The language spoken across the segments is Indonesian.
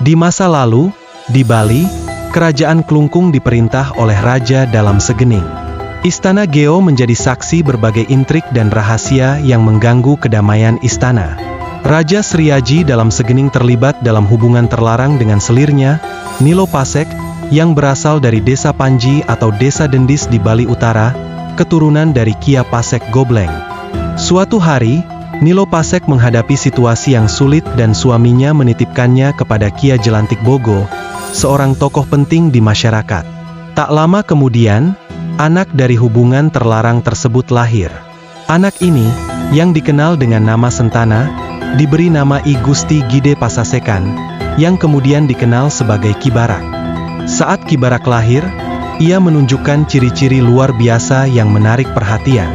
Di masa lalu, di Bali, Kerajaan Klungkung diperintah oleh Raja Dalam Segening. Istana Geo menjadi saksi berbagai intrik dan rahasia yang mengganggu kedamaian istana. Raja Sriaji Dalam Segening terlibat dalam hubungan terlarang dengan selirnya, Nilo Pasek, yang berasal dari desa Panji atau desa Dendis di Bali Utara, keturunan dari Kia Pasek Gobleng. Suatu hari, Nilo Pasek menghadapi situasi yang sulit dan suaminya menitipkannya kepada Kia Jelantik Bogo, seorang tokoh penting di masyarakat. Tak lama kemudian, anak dari hubungan terlarang tersebut lahir. Anak ini, yang dikenal dengan nama Sentana, diberi nama I Gusti Gide Pasasekan, yang kemudian dikenal sebagai Ki Barak. Saat Ki Barak lahir, ia menunjukkan ciri-ciri luar biasa yang menarik perhatian.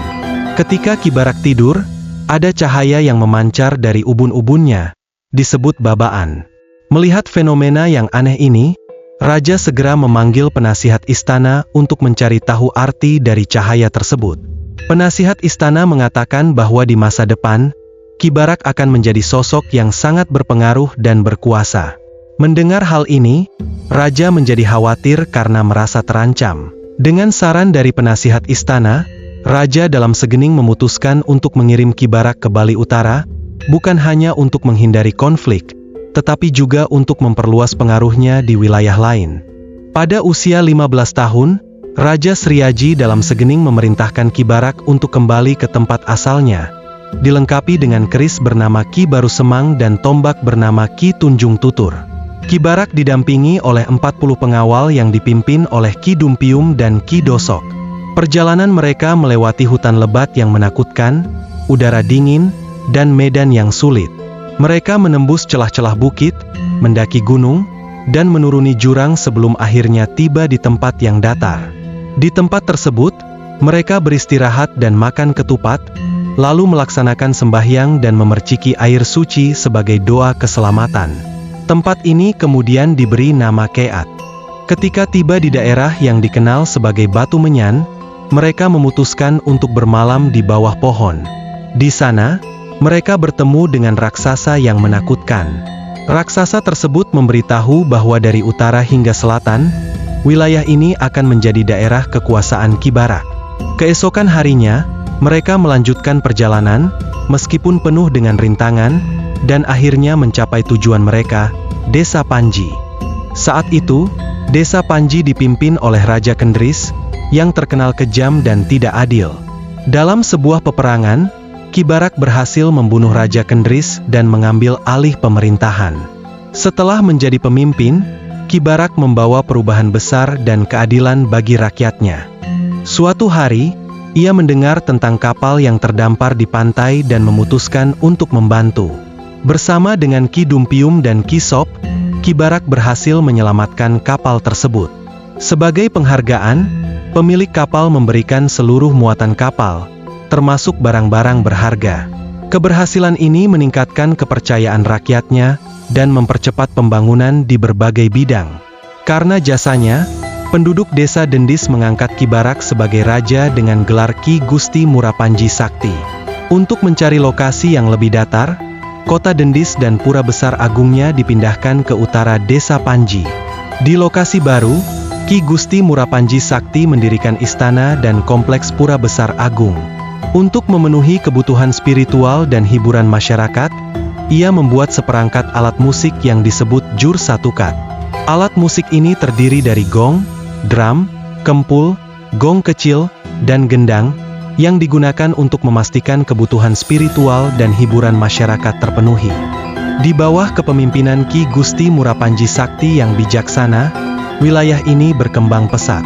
Ketika Ki Barak tidur, ada cahaya yang memancar dari ubun-ubunnya, disebut babaan. Melihat fenomena yang aneh ini, Raja segera memanggil penasihat istana untuk mencari tahu arti dari cahaya tersebut. Penasihat istana mengatakan bahwa di masa depan, Ki Barak akan menjadi sosok yang sangat berpengaruh dan berkuasa. Mendengar hal ini, Raja menjadi khawatir karena merasa terancam. Dengan saran dari penasihat istana, Raja Dalam Segening memutuskan untuk mengirim Ki Barak ke Bali Utara, bukan hanya untuk menghindari konflik, tetapi juga untuk memperluas pengaruhnya di wilayah lain. Pada usia 15 tahun, Raja Sriaji Dalam Segening memerintahkan Ki Barak untuk kembali ke tempat asalnya, dilengkapi dengan keris bernama Ki Baru Semang dan tombak bernama Ki Tunjung Tutur. Ki Barak didampingi oleh 40 pengawal yang dipimpin oleh Ki Dumpium dan Ki Dosok. Perjalanan mereka melewati hutan lebat yang menakutkan, udara dingin, dan medan yang sulit. Mereka menembus celah-celah bukit, mendaki gunung, dan menuruni jurang sebelum akhirnya tiba di tempat yang datar. Di tempat tersebut, mereka beristirahat dan makan ketupat, lalu melaksanakan sembahyang dan memerciki air suci sebagai doa keselamatan. Tempat ini kemudian diberi nama Keat. Ketika tiba di daerah yang dikenal sebagai Batu Menyan, mereka memutuskan untuk bermalam di bawah pohon. Di sana, mereka bertemu dengan raksasa yang menakutkan. Raksasa tersebut memberitahu bahwa dari utara hingga selatan, wilayah ini akan menjadi daerah kekuasaan Ki Barak. Keesokan harinya, mereka melanjutkan perjalanan, meskipun penuh dengan rintangan, dan akhirnya mencapai tujuan mereka, Desa Panji. Saat itu, Desa Panji dipimpin oleh Raja Kendris, yang terkenal kejam dan tidak adil. Dalam sebuah peperangan, Ki Barak berhasil membunuh Raja Kendris dan mengambil alih pemerintahan. Setelah menjadi pemimpin, Ki Barak membawa perubahan besar dan keadilan bagi rakyatnya. Suatu hari, ia mendengar tentang kapal yang terdampar di pantai dan memutuskan untuk membantu. Bersama dengan Ki Dumpium dan Ki Sop, Ki Barak berhasil menyelamatkan kapal tersebut. Sebagai penghargaan, pemilik kapal memberikan seluruh muatan kapal, termasuk barang-barang berharga. Keberhasilan ini meningkatkan kepercayaan rakyatnya dan mempercepat pembangunan di berbagai bidang. Karena jasanya, penduduk desa Dendis mengangkat Ki Barak sebagai raja dengan gelar Ki Gusti Murapanji Sakti. Untuk mencari lokasi yang lebih datar, kota Dendis dan pura besar agungnya dipindahkan ke utara Desa Panji. Di lokasi baru, Ki Gusti Murapanji Sakti mendirikan istana dan kompleks pura besar agung. Untuk memenuhi kebutuhan spiritual dan hiburan masyarakat, ia membuat seperangkat alat musik yang disebut Jur Satukat. Alat musik ini terdiri dari gong, drum, kempul, gong kecil, dan gendang, yang digunakan untuk memastikan kebutuhan spiritual dan hiburan masyarakat terpenuhi. Di bawah kepemimpinan Ki Gusti Murapanji Sakti yang bijaksana, wilayah ini berkembang pesat.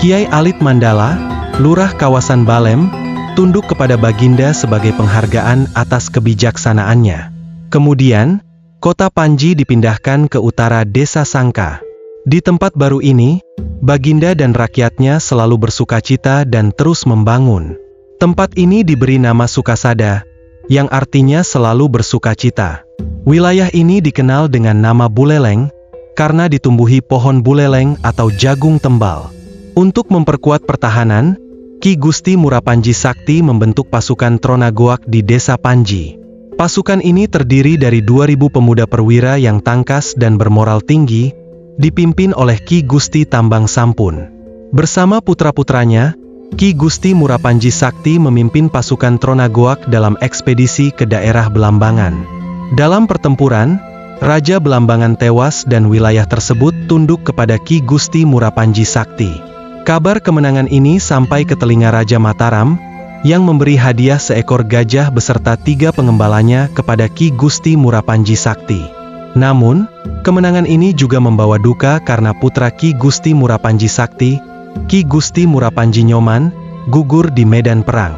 Kiai Alit Mandala, lurah kawasan Balem, tunduk kepada Baginda sebagai penghargaan atas kebijaksanaannya. Kemudian, kota Panji dipindahkan ke utara Desa Sangka. Di tempat baru ini, Baginda dan rakyatnya selalu bersukacita dan terus membangun. Tempat ini diberi nama Sukasada, yang artinya selalu bersukacita. Wilayah ini dikenal dengan nama Buleleng, karena ditumbuhi pohon buleleng atau jagung tembal. Untuk memperkuat pertahanan, Ki Gusti Murapanji Sakti membentuk pasukan Tronagoak di Desa Panji. Pasukan ini terdiri dari 2.000 pemuda perwira yang tangkas dan bermoral tinggi, dipimpin oleh Ki Gusti Tambang Sampun. Bersama putra-putranya, Ki Gusti Murapanji Sakti memimpin pasukan Tronagoak dalam ekspedisi ke daerah Belambangan. Dalam pertempuran, Raja Belambangan tewas dan wilayah tersebut tunduk kepada Ki Gusti Murapanji Sakti. Kabar kemenangan ini sampai ke telinga Raja Mataram, yang memberi hadiah seekor gajah beserta 3 pengembalanya kepada Ki Gusti Murapanji Sakti. Namun, kemenangan ini juga membawa duka karena putra Ki Gusti Murapanji Sakti, Ki Gusti Murapanji Nyoman, gugur di medan perang.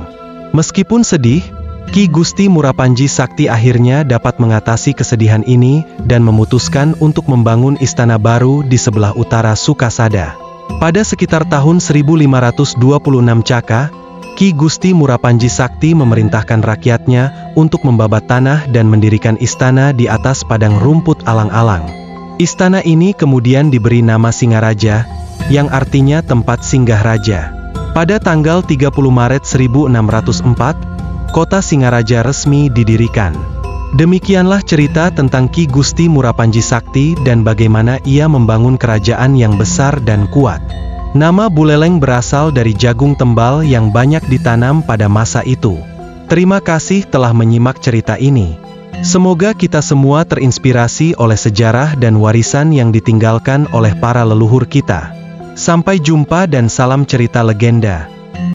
Meskipun sedih, Ki Gusti Murapanji Sakti akhirnya dapat mengatasi kesedihan ini dan memutuskan untuk membangun istana baru di sebelah utara Sukasada. Pada sekitar tahun 1526 Caka, Ki Gusti Murapanji Sakti memerintahkan rakyatnya untuk membabat tanah dan mendirikan istana di atas padang rumput alang-alang. Istana ini kemudian diberi nama Singaraja, yang artinya tempat singgah raja. Pada tanggal 30 Maret 1604, kota Singaraja resmi didirikan. Demikianlah cerita tentang Ki Gusti Murapanji Sakti dan bagaimana ia membangun kerajaan yang besar dan kuat. Nama Buleleng berasal dari jagung tembal yang banyak ditanam pada masa itu. Terima kasih telah menyimak cerita ini. Semoga kita semua terinspirasi oleh sejarah dan warisan yang ditinggalkan oleh para leluhur kita. Sampai jumpa dan salam cerita legenda.